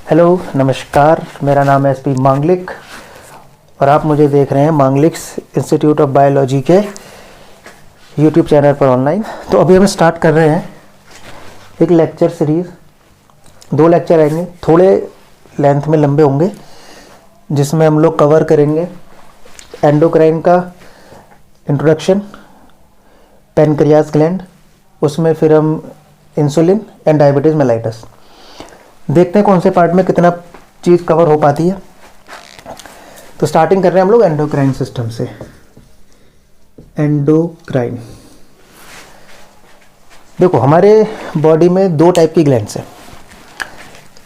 Hello नमस्कार, मेरा नाम है एसपी मांगलिक और आप मुझे देख रहे हैं मांगलिक्स इंस्टीट्यूट ऑफ बायोलॉजी के यूट्यूब चैनल पर ऑनलाइन। तो अभी हम स्टार्ट कर रहे हैं एक लेक्चर सीरीज़। 2 लेक्चर आएंगे, थोड़े लेंथ में लंबे होंगे, जिसमें हम लोग कवर करेंगे एंडोक्राइन का इंट्रोडक्शन, पैनक्रियाज ग्लैंड, उसमें फिर हम इंसुलिन एंड डायबिटीज़ मेलाइटस। देखते हैं कौन से पार्ट में कितना चीज़ कवर हो पाती है। तो स्टार्टिंग कर रहे हैं हम लोग एंडोक्राइन सिस्टम से। एंडोक्राइन, देखो हमारे बॉडी में 2 टाइप की ग्लैंड्स हैं,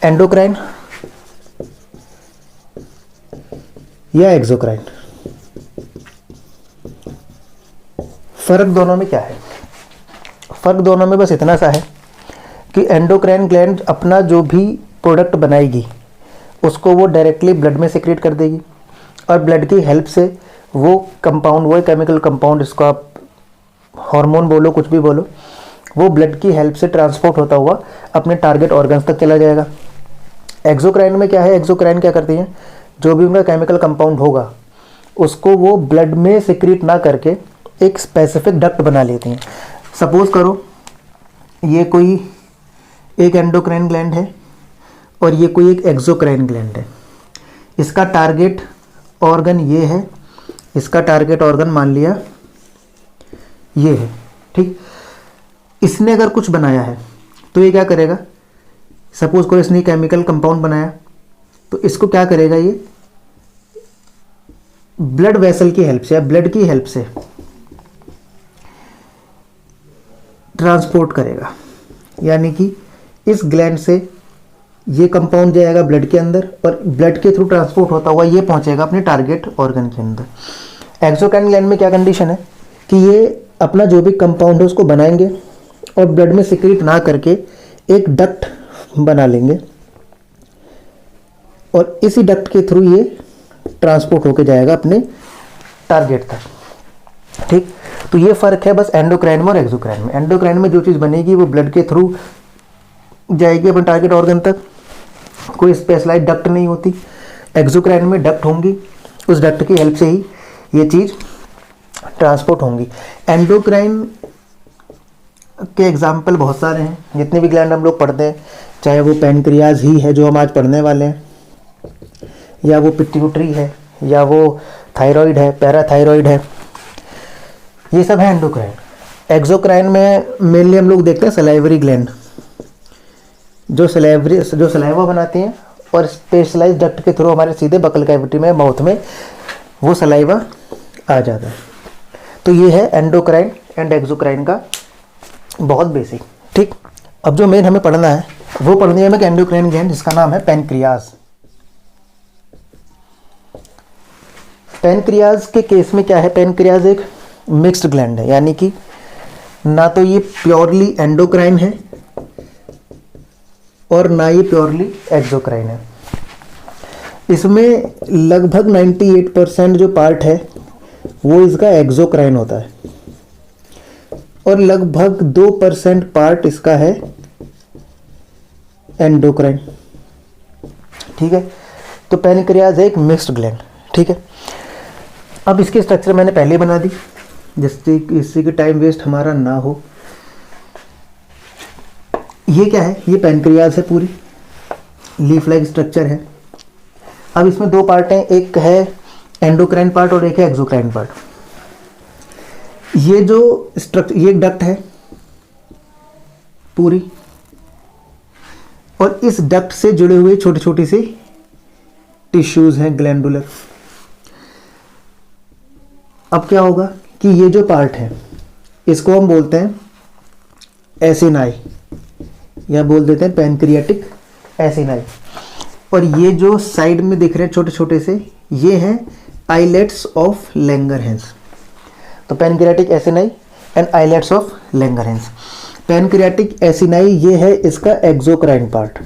एंडोक्राइन या एक्सोक्राइन। फर्क दोनों में क्या है? फर्क दोनों में बस इतना सा है कि एंडोक्राइन ग्लैंड अपना जो भी प्रोडक्ट बनाएगी उसको वो डायरेक्टली ब्लड में सिक्रेट कर देगी और ब्लड की हेल्प से वो कंपाउंड, वो केमिकल कंपाउंड, इसको आप हार्मोन बोलो कुछ भी बोलो, वो ब्लड की हेल्प से ट्रांसपोर्ट होता हुआ अपने टारगेट ऑर्गन्स तक चला जाएगा। एक्सोक्राइन में क्या है? एक्सोक्राइन क्या करती हैं, जो भी उनका केमिकल कंपाउंड होगा उसको वो ब्लड में सिक्रेट ना करके एक स्पेसिफिक डक्ट बना लेती हैं। सपोज करो ये कोई एक एंडोक्राइन ग्लैंड है और ये कोई एक एक्सोक्राइन ग्लैंड है। इसका टारगेट ऑर्गन ये है, इसका टारगेट ऑर्गन मान लिया ये है, ठीक। इसने अगर कुछ बनाया है तो ये क्या करेगा? सपोज करो इसने केमिकल कंपाउंड बनाया तो इसको क्या करेगा? ये ब्लड वेसल की हेल्प से या ब्लड की हेल्प से ट्रांसपोर्ट करेगा, यानी कि इस ग्लैंड से ये कंपाउंड जाएगा ब्लड के अंदर और ब्लड के थ्रू ट्रांसपोर्ट होता हुआ ये पहुंचेगा अपने टारगेट ऑर्गन के अंदर। एक्सोक्राइन ग्लैंड में क्या कंडीशन है कि ये अपना जो भी कंपाउंड है उसको बनाएंगे और ब्लड में सिक्रीट ना करके एक डक्ट बना लेंगे और इसी डक्ट के थ्रू ये ट्रांसपोर्ट होके जाएगा अपने टारगेट तक, ठीक। तो ये फ़र्क है बस एंडोक्राइन में और एक्सोक्राइन में। एंडोक्राइन में जो चीज़ बनेगी वो ब्लड के थ्रू जाएगी अपने टारगेट ऑर्गन तक, कोई स्पेशलाइज्ड डक्ट नहीं होती। एक्सोक्राइन में डक्ट होंगी, उस डक्ट की हेल्प से ही ये चीज़ ट्रांसपोर्ट होंगी। एंडोक्राइन के एग्जाम्पल बहुत सारे हैं, जितने भी ग्लैंड हम लोग पढ़ते हैं, चाहे वो पैनक्रियाज ही है जो हम आज पढ़ने वाले हैं, या वो पिट्यूटरी है, या वो थायराइड है, पैराथायराइड है, ये सब है एंडोक्राइन। एक्सोक्राइन में मेनली हम लोग देखते हैं सलाइवरी ग्लैंड, जो सलाइवा बनाती हैं और स्पेशलाइज्ड डक्ट के थ्रू हमारे सीधे बकल कैविटी में, माउथ में वो सलाइवा आ जाता है। तो ये है एंडोक्राइन एंड एक्सोक्राइन का बहुत बेसिक, ठीक। अब जो मेन हमें पढ़ना है वो पढ़नी है हमें एंडोक्राइन ग्लैंड, जिसका नाम है पैनक्रियाज। पैनक्रियाज के केस में क्या है? पैनक्रियाज एक मिक्स्ड ग्लैंड है, यानी कि ना तो ये प्योरली एंडोक्राइन है और ना ये प्योरली एक्सोक्राइन है। इसमें लगभग 98% जो पार्ट है वो इसका एक्सोक्राइन होता है और लगभग 2% पार्ट इसका है एंडोक्राइन, ठीक है। तो पैनक्रियाज है एक मिक्स्ड ग्लैंड, ठीक है। अब इसकी स्ट्रक्चर मैंने पहले बना दी, जिससे इससे कि टाइम वेस्ट हमारा ना हो। ये क्या है? ये पैनक्रियाज है, पूरी लीफ लाइक स्ट्रक्चर है। अब इसमें 2 पार्ट हैं, एक है एंडोक्राइन पार्ट और एक है एक्सोक्राइन पार्ट। ये जो स्ट्रक्चर, ये एक डक्ट है पूरी, और इस डक्ट से जुड़े हुए छोटे छोटे से टिश्यूज हैं ग्लैंडुलर। अब क्या होगा कि ये जो पार्ट है इसको हम बोलते हैं एसिनाई, या बोल देते हैं पैनक्रियाटिक एसिनाई, और ये जो साइड में दिख रहे हैं छोटे छोटे से, ये हैं आइलेट्स ऑफ लैंगरहैंस। तो pancreatic acini and islets of Langerhans. Pancreatic acini ये है इसका एक्सोक्राइन पार्ट,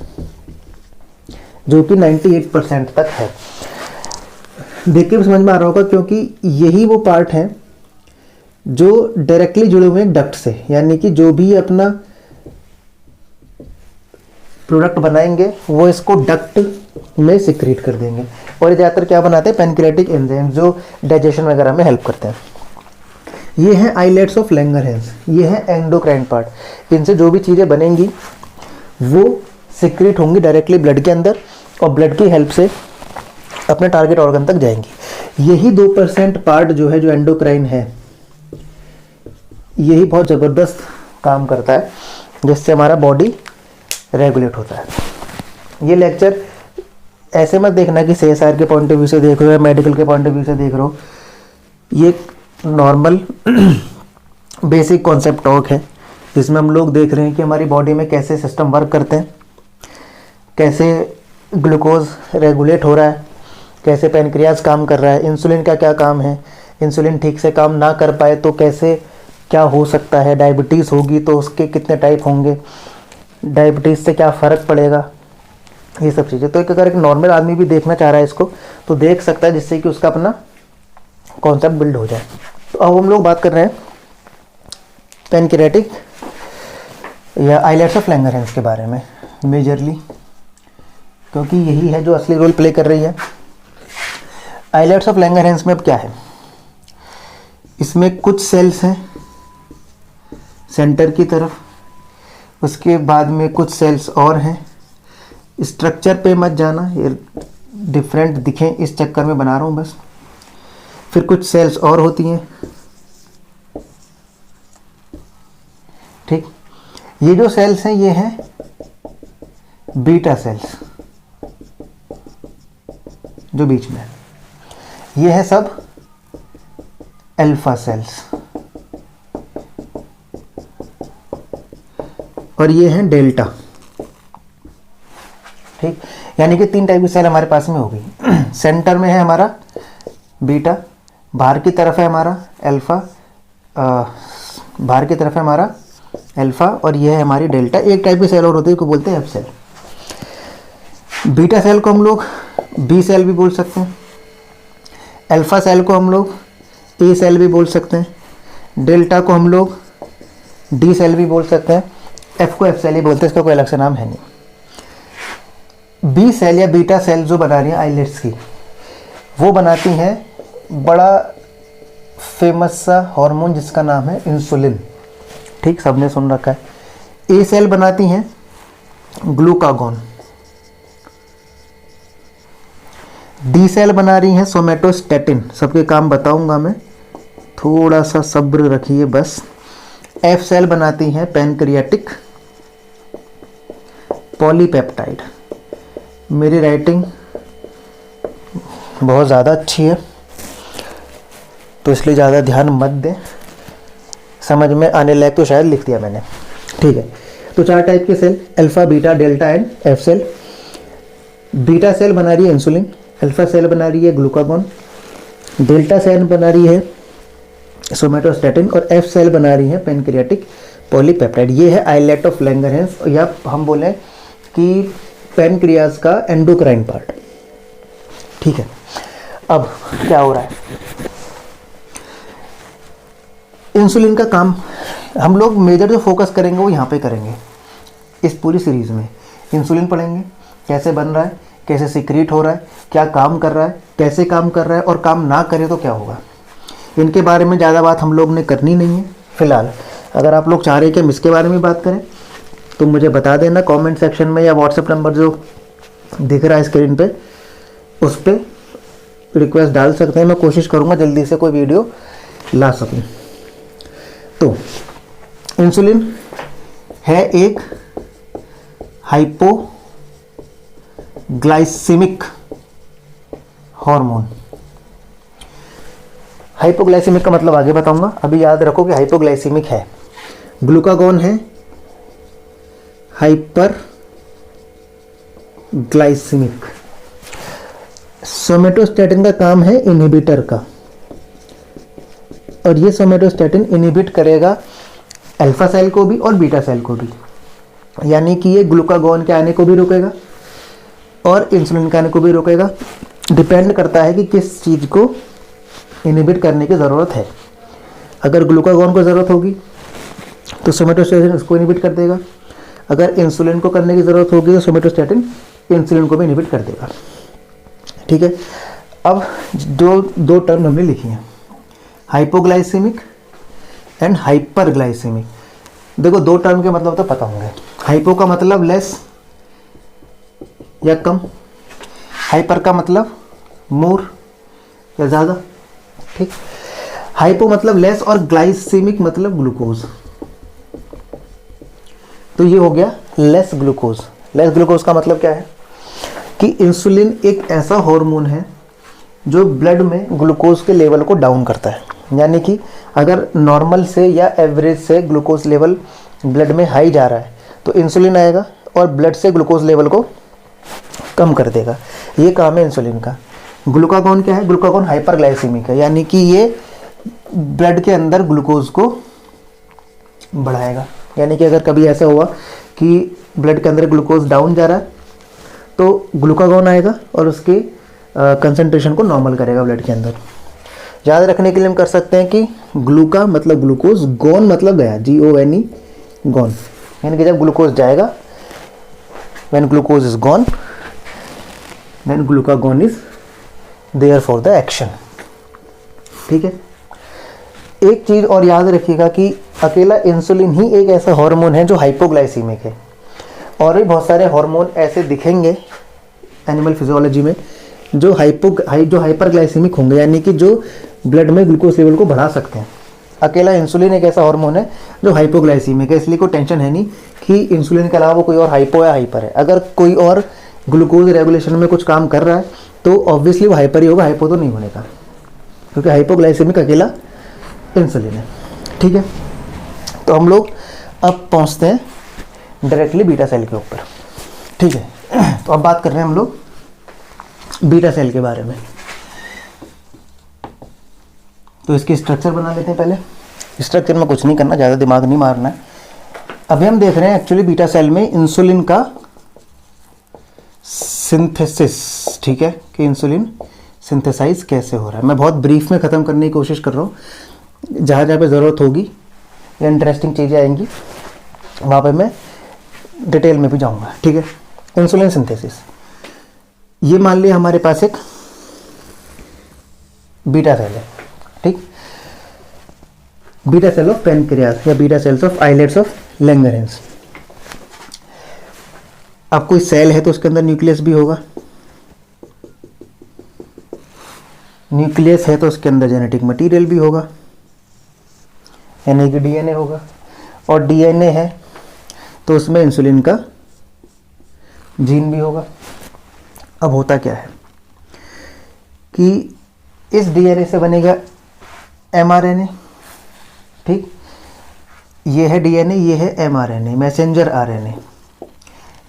जो कि 98% तक है। देख के भी समझ में आ रहा होगा, क्योंकि यही वो पार्ट है जो डायरेक्टली जुड़े हुए हैं डक्ट से, यानी कि जो भी अपना प्रोडक्ट बनाएंगे वो इसको डक्ट में सिक्रीट कर देंगे। और ये ज़्यादातर क्या बनाते हैं, पैनक्रियाटिक एंजाइम जो डाइजेशन वगैरह में हेल्प करते हैं। ये है आइलेट्स ऑफ लैंगरहैंस, ये है एंडोक्राइन पार्ट। इनसे जो भी चीज़ें बनेंगी वो सिक्रीट होंगी डायरेक्टली ब्लड के अंदर और ब्लड की हेल्प से अपने टारगेट ऑर्गन तक जाएंगी। यही 2% पार्ट जो है, जो एंडोक्राइन है, यही बहुत ज़बरदस्त काम करता है जिससे हमारा बॉडी रेगुलेट होता है। ये लेक्चर ऐसे मत देखना कि CSR के पॉइंट ऑफ व्यू से देख रहे हो या मेडिकल के पॉइंट ऑफ व्यू से देख रहे हो। ये नॉर्मल बेसिक कॉन्सेप्ट टॉक है जिसमें हम लोग देख रहे हैं कि हमारी बॉडी में कैसे सिस्टम वर्क करते हैं, कैसे ग्लूकोज रेगुलेट हो रहा है, कैसे पैनक्रियाज काम कर रहा है, इंसुलिन का क्या काम है, इंसुलिन ठीक से काम ना कर पाए तो कैसे क्या हो सकता है, डायबिटीज़ होगी तो उसके कितने टाइप होंगे, डायबिटीज़ से क्या फ़र्क पड़ेगा, ये सब चीज़ें। तो अगर एक नॉर्मल आदमी भी देखना चाह रहा है इसको तो देख सकता है, जिससे कि उसका अपना कॉन्सेप्ट बिल्ड हो जाए। तो अब हम लोग बात कर रहे हैं पैनक्रियाटिक या आइलेट्स ऑफ लैंगरहैंस के बारे में मेजरली, क्योंकि यही है जो असली रोल प्ले कर रही है। आइलेट्स ऑफ लैंगरहैंस में अब क्या है, इसमें कुछ सेल्स हैं सेंटर की तरफ, उसके बाद में कुछ सेल्स और हैं। स्ट्रक्चर पे मत जाना, ये डिफरेंट दिखें इस चक्कर में बना रहा हूँ बस। फिर कुछ सेल्स और होती हैं, ठीक। ये जो सेल्स हैं ये हैं बीटा सेल्स जो बीच में है, ये है सब अल्फा सेल्स, और ये हैं डेल्टा, ठीक। यानी कि 3 टाइप की सेल हमारे पास में होगी। सेंटर में है हमारा बीटा, बाहर की तरफ है हमारा अल्फा, बाहर की तरफ है हमारा अल्फा, और ये है हमारी डेल्टा। एक टाइप की सेल और होती है को बोलते हैं एफ सेल। बीटा सेल को हम लोग बी सेल भी बोल सकते हैं, अल्फा सेल को हम लोग ए सेल भी बोल सकते हैं, डेल्टा को हम लोग डी सेल भी बोल सकते हैं, एफ को एफ सेल ही बोलते हैं, इसका कोई अलग से नाम है नहीं। बी सेल या बीटा सेल जो बना रही है आइलेट्स की, वो बनाती हैं बड़ा फेमस सा हार्मोन जिसका नाम है इंसुलिन, ठीक, सबने सुन रखा है। ए सेल बनाती हैं ग्लूकागॉन, डी सेल बना रही हैं सोमेटोस्टेटिन, सबके काम बताऊंगा मैं, थोड़ा सा सब्र रखिए बस। एफ सेल बनाती हैं पैनक्रियाटिक पॉलीपेप्टाइड। मेरी राइटिंग बहुत ज़्यादा अच्छी है तो इसलिए ज़्यादा ध्यान मत दें, समझ में आने लायक तो शायद लिख दिया मैंने, ठीक है। तो 4 टाइप के cell, alpha, beta, delta and F cell. Beta cell बना रही है इंसुलिन, अल्फा सेल बना रही है ग्लूकागॉन, डेल्टा सेल बना रही है सोमेटोस्टेटिन, और एफ सेल बना रही है पैनक्रियाटिक पॉलीपेप्टाइड। ये है आइलेट ऑफ लैंगरहैंस, या हम बोलें कि पैनक्रियाज का एंडोक्राइन पार्ट, ठीक है। अब क्या हो रहा है, इंसुलिन का काम हम लोग मेजर जो फोकस करेंगे वो यहाँ पे करेंगे इस पूरी सीरीज में। इंसुलिन पढ़ेंगे, कैसे बन रहा है, कैसे सिक्रीट हो रहा है, क्या काम कर रहा है, कैसे काम कर रहा है, और काम ना करे तो क्या होगा। इनके बारे में ज़्यादा बात हम लोग ने करनी नहीं है फिलहाल। अगर आप लोग चाह रहे हैं कि हम इसके बारे में बात करें तो मुझे बता देना कमेंट सेक्शन में, या व्हाट्सएप नंबर जो दिख रहा है स्क्रीन पे उस पर रिक्वेस्ट डाल सकते हैं। मैं कोशिश करूँगा जल्दी से कोई वीडियो ला सकूँ। तो इंसुलिन है एक हाइपोग्लाइसेमिक हार्मोन। हाइपोग्लाइसेमिक का मतलब आगे बताऊंगा, अभी याद रखो कि हाइपोग्लाइसेमिक है। ग्लूकागॉन है हाइपर ग्लाइसेमिक। सोमेटोस्टेटिन का काम है इनहिबिटर का, और ये सोमेटोस्टेटिन इनहिबिट करेगा अल्फा सेल को भी और बीटा सेल को भी, यानी कि ये ग्लूकागॉन के आने को भी रोकेगा और इंसुलिन के आने को भी रोकेगा। डिपेंड करता है कि किस चीज़ को इनहिबिट करने की ज़रूरत है। अगर ग्लूकागॉन को ज़रूरत होगी तो सोमेटोस्टेटिन उसको इनहिबिट कर देगा, अगर इंसुलिन को करने की ज़रूरत होगी तो सोमेटोस्टैटिन इंसुलिन को भी इनहिबिट कर देगा। ठीक है, अब दो टर्म हमने लिखी हैं, हाइपोग्लाइसेमिक एंड हाइपरग्लाइसेमिक। देखो दो टर्म के मतलब तो पता होंगे। हाइपो का मतलब लेस या कम, हाइपर का मतलब मोर या ज़्यादा। ठीक, हाइपो मतलब लेस और ग्लाइसेमिक मतलब ग्लूकोज। तो ये हो गया लेस ग्लूकोज। लेस ग्लूकोज का मतलब क्या है कि इंसुलिन एक ऐसा हार्मोन है जो ब्लड में ग्लूकोज के लेवल को डाउन करता है। यानी कि अगर नॉर्मल से या एवरेज से ग्लूकोज लेवल ब्लड में हाई जा रहा है तो इंसुलिन आएगा और ब्लड से ग्लूकोज लेवल को कम कर देगा। ये काम है इंसुलिन का। ग्लूकागॉन क्या है? ग्लूकागॉन हाइपरग्लाइसेमिक है, यानी कि ये ब्लड के अंदर ग्लूकोज को बढ़ाएगा। यानी कि अगर कभी ऐसा हुआ कि ब्लड के अंदर ग्लूकोज डाउन जा रहा है तो ग्लूकागॉन आएगा और उसके कंसंट्रेशन को नॉर्मल करेगा ब्लड के अंदर। याद रखने के लिए हम कर सकते हैं कि ग्लूका मतलब ग्लूकोज, गॉन मतलब गया, GONE, गॉन। यानी कि जब ग्लूकोज जाएगा, when glucose is gone then glucagon is there for the action. ठीक है, एक चीज़ और याद रखिएगा कि अकेला इंसुलिन ही एक ऐसा हार्मोन है जो हाइपोग्लाइसीमिक है। और भी बहुत सारे हार्मोन ऐसे दिखेंगे एनिमल फिजियोलॉजी में जो हाइपरग्लाइसेमिक होंगे, यानी कि जो ब्लड में ग्लूकोज लेवल को बढ़ा सकते हैं। अकेला इंसुलिन एक ऐसा हार्मोन है जो हाइपोग्लाइसीमिक है, इसलिए कोई टेंशन है नहीं कि इंसुलिन के अलावा कोई और हाइपो या हाइपर है। अगर कोई और ग्लूकोज रेगुलेशन में कुछ काम कर रहा है तो ऑब्वियसली वो हाइपर ही होगा, हाइपो तो नहीं होने का, क्योंकि हाइपोग्लाइसेमिक अकेला इंसुलिन है। ठीक है, तो हम लोग अब पहुंचते हैं डायरेक्टली बीटा सेल के ऊपर। ठीक है, तो अब बात कर रहे हैं हम लोग बीटा सेल के बारे में। तो इसकी स्ट्रक्चर बना लेते हैं। पहले स्ट्रक्चर में कुछ नहीं करना, ज़्यादा दिमाग नहीं मारना है। अभी हम देख रहे हैं एक्चुअली बीटा सेल में इंसुलिन का सिंथेसिस। ठीक है, कि इंसुलिन सिंथेसाइज कैसे हो रहा है। मैं बहुत ब्रीफ में ख़त्म करने की कोशिश कर रहा हूँ, जहाँ जहाँ पे ज़रूरत होगी या इंटरेस्टिंग चीज़ें आएंगी वहाँ पे मैं डिटेल में भी जाऊँगा। ठीक है, इंसुलिन सिंथेसिस, ये मान लिया हमारे पास एक बीटा सेल है। ठीक, बीटा सेल ऑफ पेनक्रियास या beta cells of islets of Langerhans. अब कोई सेल है तो उसके अंदर न्यूक्लियस भी होगा, न्यूक्लियस है तो उसके अंदर जेनेटिक मटेरियल भी होगा, यानी कि DNA होगा, और DNA है तो उसमें इंसुलिन का जीन भी होगा। अब होता क्या है कि इस DNA से बनेगा mRNA। ठीक, ये है DNA, ये है mRNA, मैसेंजर RNA।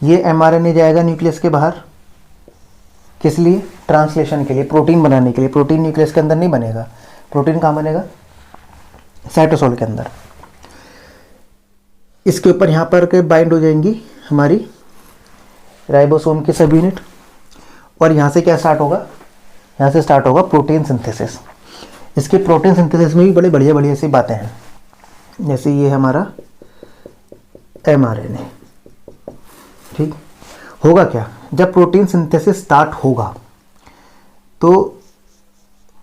ये mRNA जाएगा न्यूक्लियस के बाहर, किस लिए? ट्रांसलेशन के लिए, प्रोटीन बनाने के लिए। प्रोटीन न्यूक्लियस के अंदर नहीं बनेगा, प्रोटीन कहाँ बनेगा? साइटोसोल के अंदर। इसके ऊपर यहाँ पर के बाइंड हो जाएंगी हमारी राइबोसोम की सब यूनिट, और यहाँ से क्या स्टार्ट होगा? यहाँ से स्टार्ट होगा प्रोटीन सिंथेसिस। इसके प्रोटीन सिंथेसिस में भी बड़े बढ़िया बढ़िया सी बातें हैं, जैसे ये हमारा mRNA। ठीक, होगा क्या जब प्रोटीन सिंथेसिस स्टार्ट होगा? तो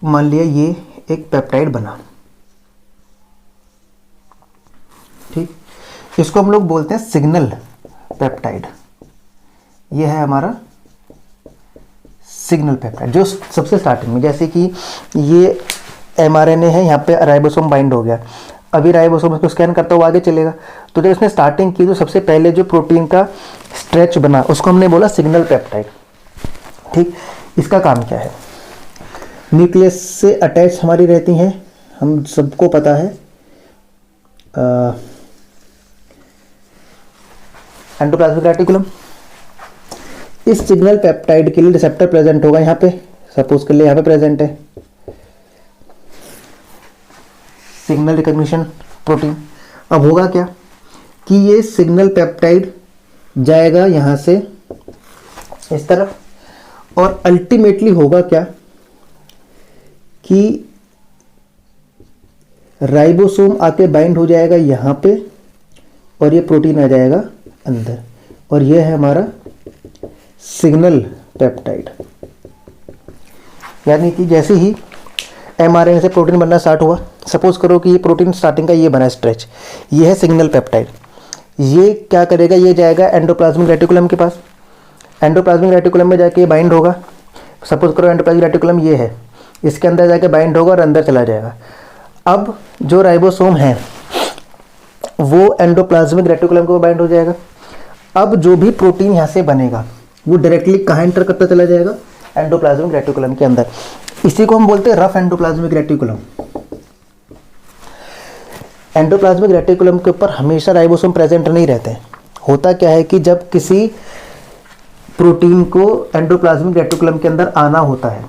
मान लिया ये एक पेप्टाइड बना। ठीक, इसको हम लोग बोलते हैं सिग्नल पेप्टाइड। ये है हमारा सिग्नल पेप्टाइड जो सबसे स्टार्टिंग में, जैसे कि ये mRNA है, यहाँ पे राइबोसोम बाइंड हो गया। अभी राइबोसोम इसको स्कैन करता हुआ आगे चलेगा, तो जब इसने स्टार्टिंग की तो सबसे पहले जो प्रोटीन का स्ट्रेच बना उसको हमने बोला सिग्नल पेप्टाइड। ठीक, इसका काम क्या है? न्यूक्लियस से अटैच हमारी रहती हैं, हम सबको पता है, एंडोप्लाज्मिक रेटिकुलम। इस सिग्नल पेप्टाइड के लिए रिसेप्टर प्रेजेंट होगा यहाँ पे, सपोज कर लिए यहाँ पे प्रेजेंट है सिग्नल रिकॉग्निशन प्रोटीन। अब होगा क्या कि ये सिग्नल पेप्टाइड जाएगा यहाँ से इस तरफ, और अल्टीमेटली होगा क्या कि राइबोसोम आके बाइंड हो जाएगा यहाँ पे, और ये प्रोटीन आ जाएगा अंदर, और ये है हमारा सिग्नल पेप्टाइड। यानी कि जैसे ही mRNA से प्रोटीन बनना स्टार्ट हुआ, सपोज करो कि ये प्रोटीन स्टार्टिंग का ये बना स्ट्रेच, ये है सिग्नल पेप्टाइड। ये क्या करेगा, ये जाएगा एंडोप्लाज्मिक रेटिकुलम के पास, एंडोप्लाज्मिक रेटिकुलम में जाके बाइंड होगा। सपोज करो एंडोप्लाज्मिक रेटिकुलम ये है, इसके अंदर जाके बाइंड होगा और अंदर चला जाएगा। अब जो राइबोसोम है वो एंडोप्लाज्मिक रेटिकुलम को बाइंड हो जाएगा। अब जो भी प्रोटीन यहाँ से बनेगा वो डायरेक्टली कहाँ एंटर करता चला जाएगा, एंडोप्लाज्मिक रेटिकुलम के अंदर। इसी को हम बोलते हैं rough endoplasmic reticulum. Endoplasmic reticulum के ऊपर हमेशा राइबोसोम प्रेजेंट नहीं रहते हैं। होता क्या है कि जब किसी प्रोटीन को एंडोप्लाज्मिक रेटिकुलम के अंदर आना होता है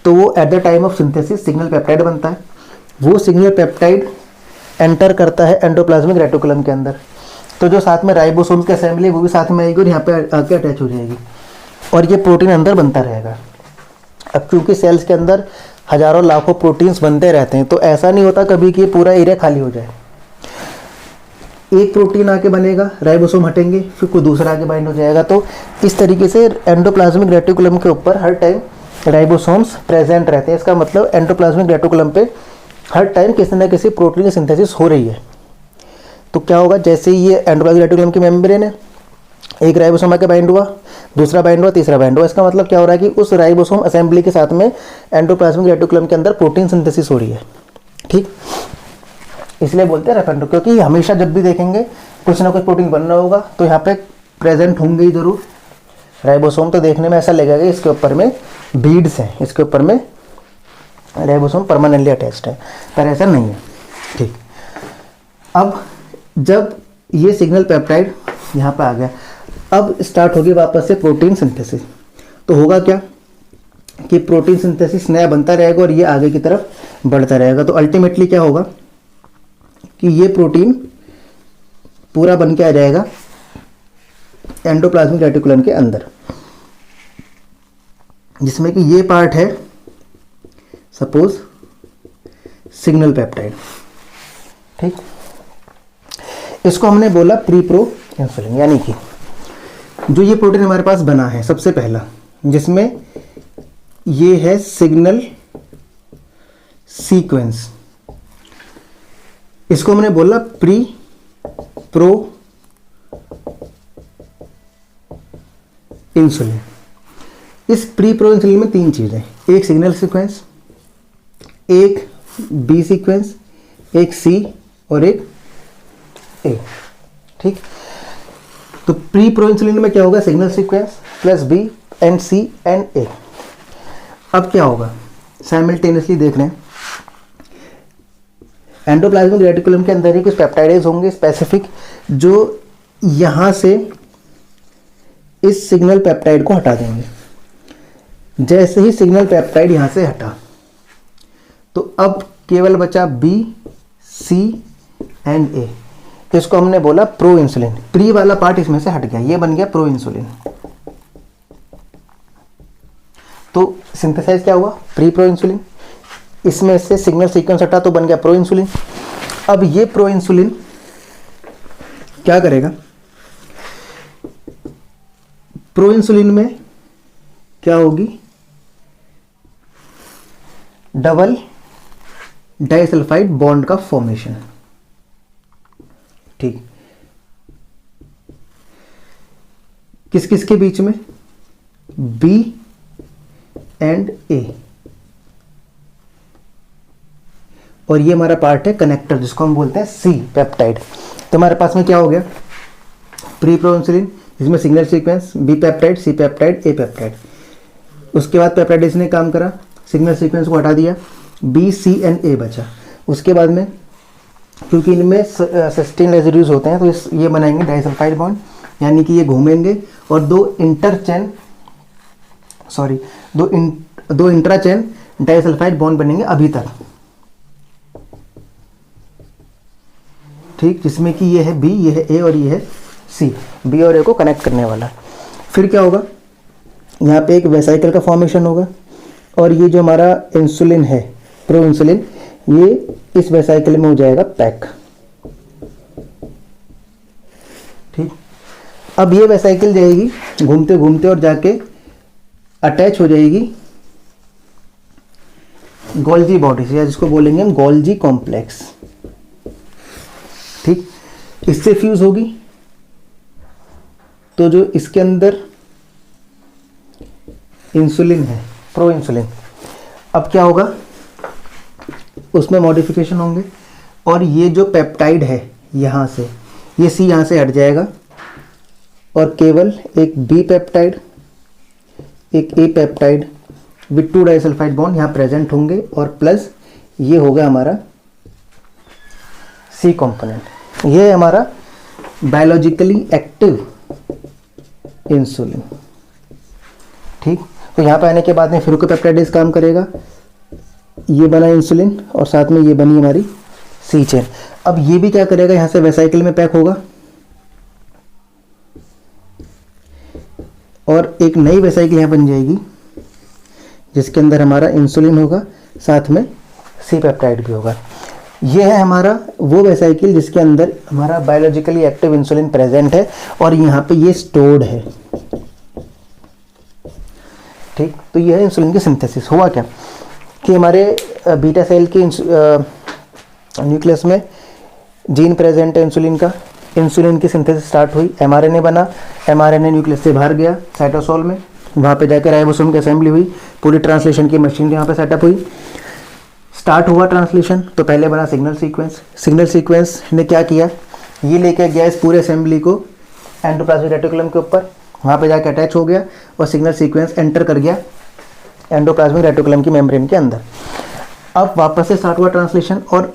तो वो at the time of synthesis signal peptide बनता है। वो सिग्नल पेप्टाइड एंटर करता है एंडोप्लाज्मिक रेटिकुलम के अंदर, तो जो साथ में राइबोसोम्स की असेंबली वो भी साथ में आएगी और यहाँ पे आके अटैच हो जाएगी और ये प्रोटीन अंदर बनता रहेगा। अब क्योंकि सेल्स के अंदर हजारों लाखों प्रोटीन्स बनते रहते हैं, तो ऐसा नहीं होता कभी कि पूरा एरिया खाली हो जाए। एक प्रोटीन आके बनेगा, राइबोसोम हटेंगे, फिर कोई दूसरा आके बाइंड हो जाएगा। तो इस तरीके से एंडोप्लाज्मिक रेटिकुलम के ऊपर हर टाइम राइबोसोम्स प्रेजेंट रहते हैं। इसका मतलब एंडोप्लाज्मिक रेटिकुलम पे हर टाइम किसी न किसी प्रोटीन की सिंथेसिस हो रही है। तो क्या होगा, जैसे ही ये एंडोप्लाज्मिक रेटिकुलम की मेम्ब्रेन है, एक राइबोसोम आके बाइंड हुआ, दूसरा बाइंड हुआ, तीसरा बाइंड हुआ। इसका मतलब क्या हो रहा है कि उस राइबोसोम असेंबली के साथ में एंडोप्लाज्मिक रेटिकुलम के अंदर प्रोटीन सिंथेसिस हो रही है। ठीक, इसलिए बोलते हैं रफ एंडो, क्योंकि हमेशा जब भी देखेंगे कुछ ना कुछ प्रोटीन बनना होगा तो यहाँ पे प्रेजेंट होंगे ही जरूर राइबोसोम। तो देखने में ऐसा लगेगा कि इसके ऊपर में बीड्स हैं, इसके ऊपर में राइबोसोम परमानेंटली अटैच्ड है, पर ऐसा नहीं है। ठीक, अब जब ये सिग्नल पेप्टाइड यहाँ पे आ गया, अब स्टार्ट होगी वापस से प्रोटीन सिंथेसिस। तो होगा क्या कि प्रोटीन सिंथेसिस नया बनता रहेगा और ये आगे की तरफ बढ़ता रहेगा। तो अल्टीमेटली क्या होगा कि ये प्रोटीन पूरा बन के आ जाएगा एंडोप्लाज्मिक रेटिकुलम के अंदर, जिसमें कि ये पार्ट है सपोज सिग्नल पेप्टाइड। ठीक, इसको हमने बोला प्री प्रो इंसुलिन, यानी कि जो ये प्रोटीन हमारे पास बना है सबसे पहला, जिसमें ये है सिग्नल सीक्वेंस, इसको हमने बोला प्री प्रो इंसुलिन। इस प्री प्रो इंसुलिन में तीन चीजें, एक सिग्नल सीक्वेंस, एक बी सीक्वेंस, एक सी और एक ए। ठीक, तो प्री प्रो इंसुलिन में क्या होगा, signal sequence plus B and C and A. अब क्या होगा, साइमल्टेनियसली देख रहे हैं, एंडोप्लाज्मिक रेटिकुलम के अंदर ही कुछ पेप्टाइडेज होंगे स्पेसिफिक, जो यहां से इस सिग्नल पेप्टाइड को हटा देंगे। जैसे ही सिग्नल पेप्टाइड यहां से हटा तो अब केवल बचा बी सी एंड ए। इसको हमने बोला प्रो इंसुलिन। प्री वाला पार्ट इसमें से हट गया, ये बन गया प्रो इंसुलिन। तो सिंथेसाइज क्या हुआ, प्री प्रो इंसुलिन, इसमें से सिग्नल सीक्वेंस हटा तो बन गया प्रो इंसुलिन। अब ये प्रो इंसुलिन क्या करेगा, प्रो इंसुलिन में क्या होगी, डबल डाइसल्फाइड बॉन्ड का फॉर्मेशन। ठीक, किस किस के बीच में, बी एंड ए, और ये हमारा पार्ट है कनेक्टर, जिसको हम बोलते हैं सी पेप्टाइड। तो हमारे पास में क्या हो गया, प्री प्रो इंसुलिन, इसमें signal sequence, B peptide, C peptide, A peptide. उसके बाद पेप्टाइडेज ने काम करा, सिग्नल सीक्वेंस को हटा दिया, बी सी एंड ए बचा। उसके बाद में क्योंकि इनमें सिस्टीन रेजिड्यूज होते हैं तो ये बनाएंगे डाइसल्फाइड बॉन्ड, यानी कि ये घूमेंगे और दो इंट्राचेन डाइसल्फाइड बॉन्ड बनेंगे अभी तक। ठीक, जिसमें कि ये है बी, ये है ए और ये है सी, बी और ए को कनेक्ट करने वाला। फिर क्या होगा, यहाँ पे एक वेसाइकल का फॉर्मेशन होगा और ये जो हमारा इंसुलिन है प्रो इंसुलिन, ये इस वेसाइकल में हो जाएगा पैक। ठीक, अब ये वेसाइकिल जाएगी घूमते घूमते और जाके अटैच हो जाएगी गोल्जी बॉडी से, या जिसको बोलेंगे हम गोल्जी कॉम्प्लेक्स। ठीक, इससे फ्यूज होगी तो जो इसके अंदर इंसुलिन है, प्रो इंसुलिन, अब क्या होगा, उसमें मॉडिफिकेशन होंगे और ये जो पेप्टाइड है यहाँ से, ये सी यहाँ से हट जाएगा और केवल एक बी पेप्टाइड, एक ए पेप्टाइड विथ 2 डाइसल्फाइड बॉन्ड यहाँ प्रेजेंट होंगे और प्लस ये होगा हमारा सी कंपोनेंट। ये है हमारा बायोलॉजिकली एक्टिव इंसुलिन। ठीक, तो यहाँ पे आने के बाद में फिर पेप्टाइडेज काम करेगा, ये बना इंसुलिन और साथ में ये बनी हमारी सी चेन। अब ये भी क्या करेगा, यहाँ से वेसाइकिल में पैक होगा और एक नई वेसाइकिल यहाँ बन जाएगी जिसके अंदर हमारा इंसुलिन होगा, साथ में सी पेप्टाइड भी होगा। ये है हमारा वो वेसाइकिल जिसके अंदर हमारा बायोलॉजिकली एक्टिव इंसुलिन प्रेजेंट है और यहाँ पे ये स्टोर्ड है। ठीक, तो ये है इंसुलिन की सिंथेसिस। हुआ क्या कि हमारे बीटा सेल के न्यूक्लियस में जीन प्रेजेंट है इंसुलिन का, इंसुलिन की सिंथेसिस स्टार्ट हुई, एमआरएनए बना, एमआरएनए न्यूक्लियस से बाहर गया साइटोसोल में, वहाँ पे जाकर राइबोसोम की असेंबली हुई, पूरी ट्रांसलेशन की मशीन यहाँ पे सेटअप हुई, स्टार्ट हुआ ट्रांसलेशन। तो पहले बना सिग्नल सीक्वेंस, सिग्नल सीक्वेंस ने क्या किया, ये लेकर गया इस पूरे असेंबली को एंडोप्लाज्मिक रेटिकुलम के ऊपर, वहाँ पे जाकर अटैच हो गया और सिग्नल सीक्वेंस एंटर कर गया एंडोप्लाज्मिक रेटिकुलम की मेम्ब्रेन के अंदर। अब वापस से स्टार्ट हुआ ट्रांसलेशन और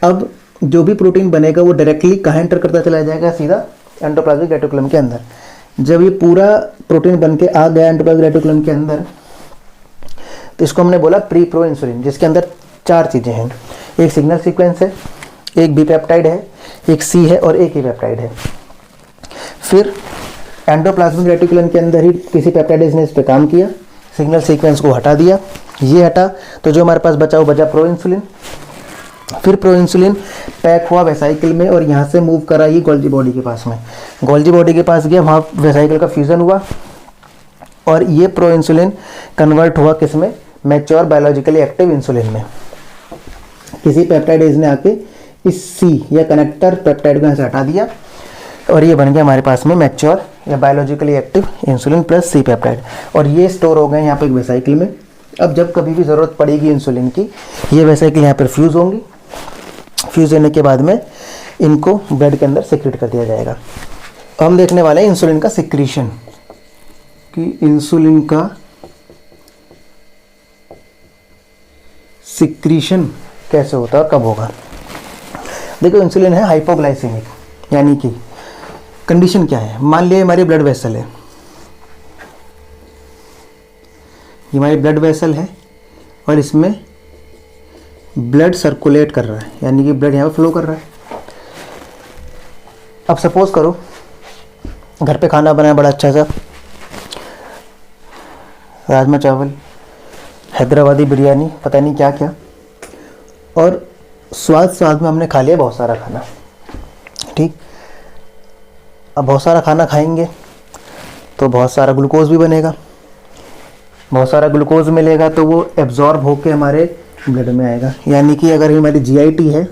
अब जो भी प्रोटीन बनेगा वो डायरेक्टली कहाँ एंटर करता चला जाएगा, सीधा एंडोप्लाज्मिक रेटिकुलम के अंदर। जब ये पूरा प्रोटीन बन के आ गया एंडोप्लाज्मिक रेटिकुलम के अंदर, तो इसको हमने बोला प्री प्रो इंसुलिन, जिसके अंदर 4 चीज़ें हैं, एक सिग्नल सीक्वेंस है, एक बी पेप्टाइड है, एक सी है और एक ई पेप्टाइड है। फिर एंडोप्लाज्मिक रेटिकुलम के अंदर ही किसी पेप्टाइडेज ने इस पर काम किया, सिग्नल सीक्वेंस को हटा दिया, ये हटा, तो जो हमारे पास बचा वो बचा प्रो इंसुलिन। फिर प्रो इंसुलिन पैक हुआ वेसाइकिल में और यहाँ से मूव करा ये गोल्जी बॉडी के पास में, गोल्जी बॉडी के पास गया, वहाँ वेसाइकिल का फ्यूज़न हुआ और ये प्रो इंसुलिन कन्वर्ट हुआ किस में, मैच्योर बायोलॉजिकली एक्टिव इंसुलिन में। किसी पेप्टाइडेज ने आके इस सी या कनेक्टर पेप्टाइड को यहाँ से हटा दिया और ये बन गया हमारे पास में मैच्योर या biologically active insulin plus C peptide, और ये स्टोर हो गए यहाँ पे एक वेसाइकिल में। अब जब कभी भी ज़रूरत पड़ेगी इंसुलिन की, ये वेसाइकिल यहाँ पर फ्यूज़ होंगी, फ्यूज़ होने के बाद में इनको ब्लड के अंदर सिक्रीट कर दिया जाएगा। हम देखने वाले हैं इंसुलिन का सिक्रीशन, कि इंसुलिन का सिक्रीशन कैसे होता है और कब होगा। देखो, इंसुलिन है हाइपोग्लाइसेमिक, यानी कि कंडीशन क्या है, मान लिया हमारी ब्लड वेसल है, ये हमारी ब्लड वेसल है और इसमें ब्लड सर्कुलेट कर रहा है, यानी कि ब्लड यहाँ पे फ्लो कर रहा है। अब सपोज करो घर पे खाना बनाया बड़ा अच्छा सा, राजमा चावल, हैदराबादी बिरयानी, पता नहीं क्या क्या, और स्वाद में हमने खा लिया बहुत सारा खाना। ठीक, अब बहुत सारा खाना खाएंगे तो बहुत सारा ग्लूकोज भी बनेगा, बहुत सारा ग्लूकोज मिलेगा तो वो एब्जॉर्ब होके हमारे ब्लड में आएगा। यानी कि अगर हमारी जीआईटी है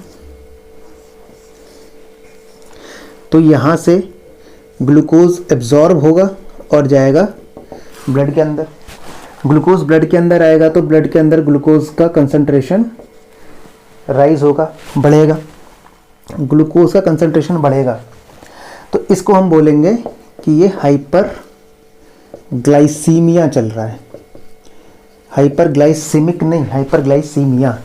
तो यहाँ से ग्लूकोज एब्जॉर्ब होगा और जाएगा ब्लड के अंदर। ग्लूकोज ब्लड के अंदर आएगा तो ब्लड के अंदर ग्लूकोज का कंसंट्रेशन राइज होगा, बढ़ेगा, ग्लूकोज का कंसंट्रेशन बढ़ेगा, तो इसको हम बोलेंगे कि ये हाइपर ग्लाइसीमिया चल रहा है। हाइपर ग्लाइसीमिक नहीं, हाइपर ग्लाइसीमिया,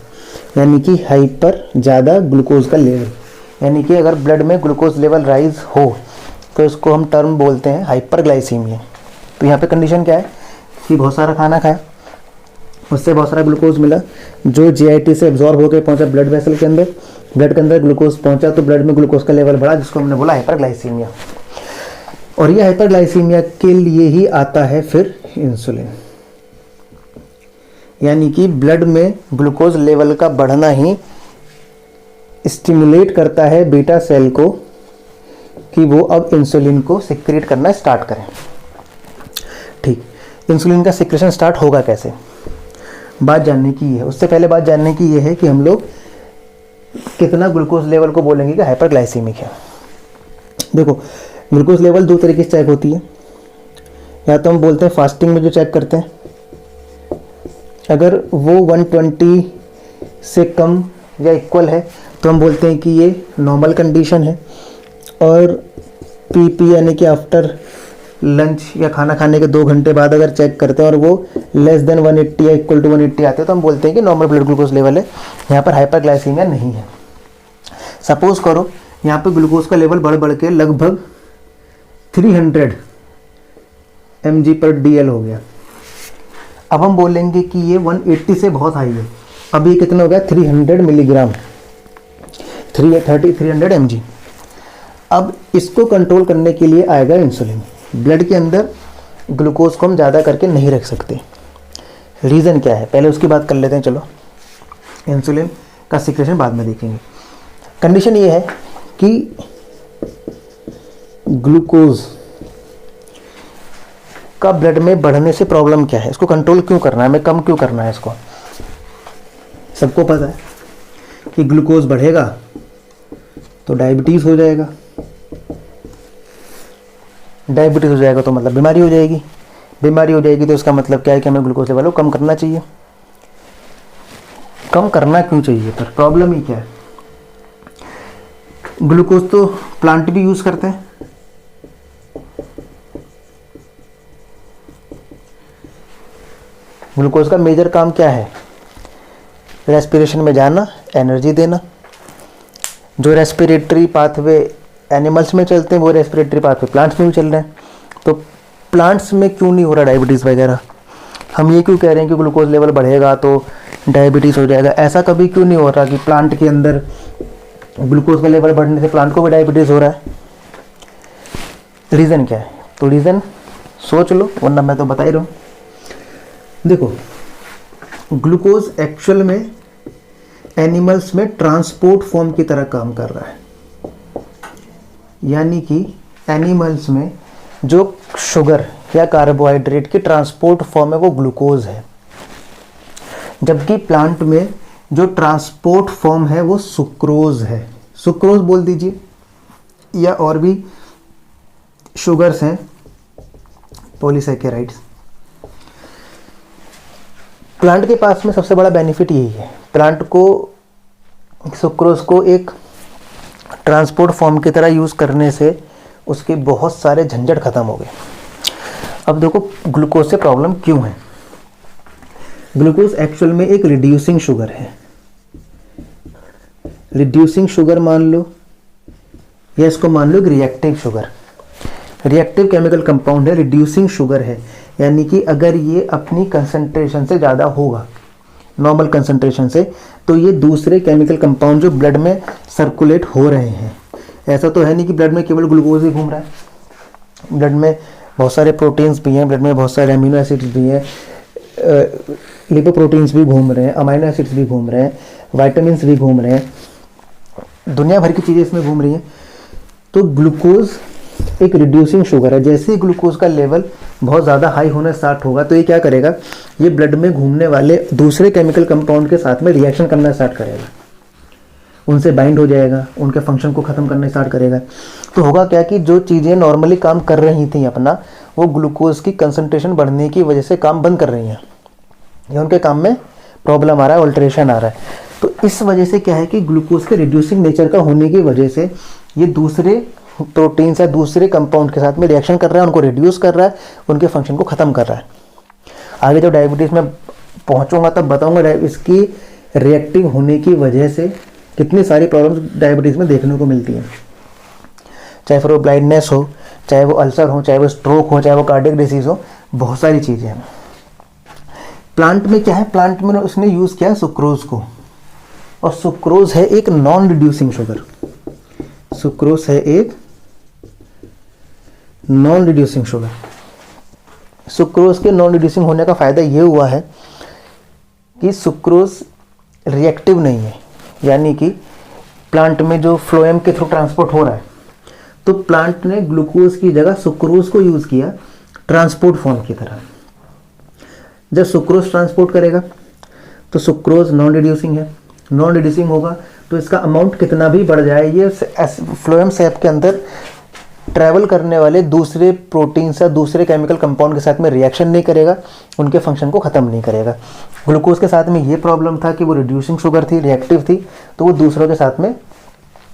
यानी कि हाइपर ज़्यादा ग्लूकोज का लेवल, यानी कि अगर ब्लड में ग्लूकोज लेवल राइज हो तो इसको हम टर्म बोलते हैं हाइपर ग्लाइसीमिया। तो यहाँ पे कंडीशन क्या है कि बहुत सारा खाना खाया, उससे बहुत सारा ग्लूकोज मिला, जो जीआईटी से एब्जॉर्ब होकर पहुंचा ब्लड वेसल के अंदर, ब्लड के अंदर ग्लूकोज पहुंचा तो ब्लड में ग्लूकोज का लेवल बढ़ा, जिसको हमने बोला हाइपरग्लाइसीमिया। और ये हाइपरग्लाइसीमिया के लिए ही आता है फिर इंसुलिन, यानी कि ब्लड में ग्लूकोज लेवल का बढ़ना ही स्टिमुलेट करता है बीटा सेल को कि वो अब इंसुलिन को सिक्रेट करना स्टार्ट करें। ठीक, इंसुलिन का सिक्रेशन स्टार्ट होगा कैसे, बात जानने की है। उससे पहले बात जानने की ये है कि हम लोग कितना ग्लूकोज लेवल को बोलेंगे कि हाइपरग्लाइसीमिक है। देखो, ग्लूकोज लेवल दो तरीके से चेक होती है। या तो हम बोलते हैं फास्टिंग में जो चेक करते हैं, अगर वो 120 से कम या इक्वल है तो हम बोलते हैं कि ये नॉर्मल कंडीशन है। और पीपी यानी कि आफ्टर लंच या खाना खाने के 2 घंटे बाद अगर चेक करते हैं और वो लेस देन 180 या इक्वल टू 180 आते हैं तो हम बोलते हैं कि नॉर्मल ब्लड ग्लूकोज लेवल है, यहाँ पर हाइपरग्लाइसीमिया नहीं है। सपोज करो यहाँ पे ग्लूकोज का लेवल बढ़ बढ़ के लगभग 300 mg/dl हो गया। अब हम बोलेंगे कि ये 180 से बहुत हाई है। अब ये कितना हो गया, 300 मिलीग्राम, 300 mg। अब इसको कंट्रोल करने के लिए आएगा इंसुलिन। ब्लड के अंदर ग्लूकोज को हम ज़्यादा करके नहीं रख सकते। रीज़न क्या है, पहले उसकी बात कर लेते हैं। चलो, इंसुलिन का सिक्रेशन बाद में देखेंगे। कंडीशन ये है कि ग्लूकोज का ब्लड में बढ़ने से प्रॉब्लम क्या है, इसको कंट्रोल क्यों करना है, हमें कम क्यों करना है इसको। सबको पता है कि ग्लूकोज बढ़ेगा तो डायबिटीज़ हो जाएगा, डायबिटीज़ हो जाएगा तो मतलब बीमारी हो जाएगी, बीमारी हो जाएगी तो इसका मतलब क्या है कि हमें ग्लूकोज लेवल को कम करना चाहिए। कम करना क्यों चाहिए, पर प्रॉब्लम ही क्या है। ग्लूकोज तो प्लांट भी यूज़ करते हैं, ग्लूकोज का मेजर काम क्या है, रेस्पिरेशन में जाना, एनर्जी देना। जो रेस्पिरेटरी पाथवे एनिमल्स में चलते हैं वो रेस्पिरेटरी पाथवे प्लांट्स में भी चल रहे हैं। तो प्लांट्स में क्यों नहीं हो रहा डायबिटीज़ वगैरह। हम ये क्यों कह रहे हैं कि ग्लूकोज लेवल बढ़ेगा तो डायबिटीज़ हो जाएगा, ऐसा कभी क्यों नहीं हो रहा कि प्लांट के अंदर ग्लूकोज का लेवल बढ़ने से प्लांट को भी डायबिटीज़ हो रहा है। रीज़न क्या है, तो रीज़न सोच लो, वरना मैं तो बता ही रहा हूँ। देखो, ग्लूकोज एक्चुअल में एनिमल्स में ट्रांसपोर्ट फॉर्म की तरह काम कर रहा है। यानी कि एनिमल्स में जो शुगर या कार्बोहाइड्रेट की ट्रांसपोर्ट फॉर्म है वो ग्लूकोज है, जबकि प्लांट में जो ट्रांसपोर्ट फॉर्म है वो सुक्रोज है। सुक्रोज बोल दीजिए, या और भी शुगर्स हैं, पॉलीसैकेराइड्स। प्लांट के पास में सबसे बड़ा बेनिफिट यही है, प्लांट को सुक्रोज को एक ट्रांसपोर्ट फॉर्म की तरह यूज़ करने से उसके बहुत सारे झंझट ख़त्म हो गए। अब देखो ग्लूकोज से प्रॉब्लम क्यों है। ग्लूकोज एक्चुअल में एक रिड्यूसिंग शुगर है। रिड्यूसिंग शुगर मान लो, या इसको मान लो reactive sugar. Reactive chemical compound है, रिड्यूसिंग शुगर है। यानी कि अगर ये अपनी कंसंट्रेशन से ज़्यादा होगा, नॉर्मल कंसंट्रेशन से, तो ये दूसरे केमिकल कंपाउंड जो ब्लड में सर्कुलेट हो रहे हैं, ऐसा तो है नहीं कि ब्लड में केवल ग्लूकोज ही घूम रहा है। ब्लड में बहुत सारे प्रोटीन्स भी हैं, ब्लड में बहुत सारे अमीनो एसिड्स भी हैं, लिपोप्रोटीन्स भी घूम रहे हैं, अमीनो एसिड्स भी घूम रहे हैं, विटामिन्स भी घूम रहे हैं, दुनिया भर की चीज़ें इसमें घूम रही हैं। तो ग्लूकोज एक रिड्यूसिंग शुगर है। जैसे ही ग्लूकोज का लेवल बहुत ज़्यादा हाई होना स्टार्ट होगा तो ये क्या करेगा, ये ब्लड में घूमने वाले दूसरे केमिकल कंपाउंड के साथ में रिएक्शन करना स्टार्ट करेगा, उनसे बाइंड हो जाएगा, उनके फंक्शन को ख़त्म करना स्टार्ट करेगा। तो होगा क्या कि जो चीज़ें नॉर्मली काम कर रही थी अपना, वो ग्लूकोज की कंसंट्रेशन बढ़ने की वजह से काम बंद कर रही हैं, या उनके काम में प्रॉब्लम आ रहा है, अल्टरेशन आ रहा है। तो इस वजह से क्या है कि ग्लूकोज के रिड्यूसिंग नेचर का होने की वजह से ये दूसरे प्रोटीन्स या दूसरे कंपाउंड के साथ में रिएक्शन कर रहा है, उनको रिड्यूस कर रहा है, उनके फंक्शन को ख़त्म कर रहा है। आगे जब डायबिटीज़ में पहुंचूंगा तब बताऊंगा इसकी रिएक्टिव होने की वजह से कितनी सारी प्रॉब्लम्स डायबिटीज़ में देखने को मिलती हैं, चाहे फिर वो ब्लाइंडनेस हो, चाहे वो अल्सर हो, चाहे वो स्ट्रोक हो, चाहे वो कार्डियक डिसीज़ हो, बहुत सारी चीज़ें हैं। प्लांट में क्या है, प्लांट में उसने यूज़ किया सुक्रोज को, और सुक्रोज है एक नॉन रिड्यूसिंग शुगर। सुक्रोज है एक नॉन रिड्यूसिंग शुगर। सुक्रोज के नॉन रिड्यूसिंग होने का फ़ायदा ये हुआ है कि सुक्रोज रिएक्टिव नहीं है, यानी कि प्लांट में जो फ्लोएम के थ्रू ट्रांसपोर्ट हो रहा है तो प्लांट ने ग्लूकोज की जगह सुक्रोज को यूज़ किया ट्रांसपोर्ट फॉर्म की तरह। जब सुक्रोज ट्रांसपोर्ट करेगा तो सुक्रोज नॉन रिड्यूसिंग है, नॉन रिड्यूसिंग होगा तो इसका अमाउंट कितना भी बढ़ जाए ये फ्लोएम सैप के अंदर ट्रैवल करने वाले दूसरे प्रोटीन या दूसरे केमिकल कंपाउंड के साथ में रिएक्शन नहीं करेगा, उनके फंक्शन को ख़त्म नहीं करेगा। ग्लूकोज के साथ में ये प्रॉब्लम था कि वो रिड्यूसिंग शुगर थी, रिएक्टिव थी, तो वो दूसरों के साथ में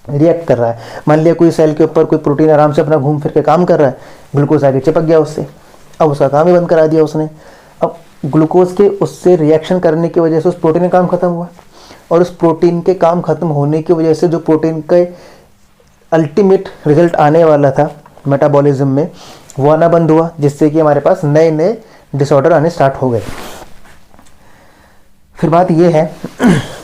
रिएक्ट कर रहा है। मान लिया कोई सेल के ऊपर कोई प्रोटीन आराम से अपना घूम फिर के काम कर रहा है, ग्लूकोज आगे चिपक गया उससे, अब उसका काम ही बंद करा दिया उसने। अब ग्लूकोज के उससे रिएक्शन करने की वजह से उस प्रोटीन का काम खत्म हुआ, और उस प्रोटीन के काम खत्म होने की वजह से जो प्रोटीन के अल्टीमेट रिजल्ट आने वाला था मेटाबॉलिज्म में वो आना बंद हुआ, जिससे कि हमारे पास नए नए डिसऑर्डर आने स्टार्ट हो गए। फिर बात ये है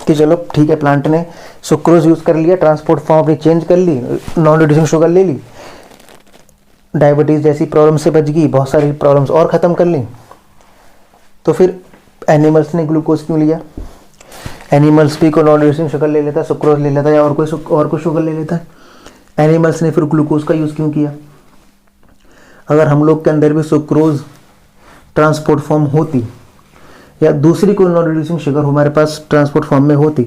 कि चलो ठीक है, प्लांट ने सुक्रोज यूज़ कर लिया, ट्रांसपोर्ट फॉर्म अपनी चेंज कर ली, नॉन रिड्यूसिंग शुगर ले ली, डायबिटीज़ जैसी प्रॉब्लम से बच गई, बहुत सारी प्रॉब्लम्स और ख़त्म कर ली। तो फिर एनिमल्स ने ग्लूकोज क्यों लिया? एनिमल्स भी को नॉन रिड्यूसिंग शुगर ले लेता, सुक्रोज ले लेता या और कोई शुगर ले लेता है। एनिमल्स ने फिर ग्लूकोज का यूज़ क्यों किया? अगर हम लोग के अंदर भी सुक्रोज ट्रांसपोर्ट फॉर्म होती या दूसरी कोई नॉन रिड्यूसिंग शुगर हमारे पास ट्रांसपोर्ट फॉर्म में होती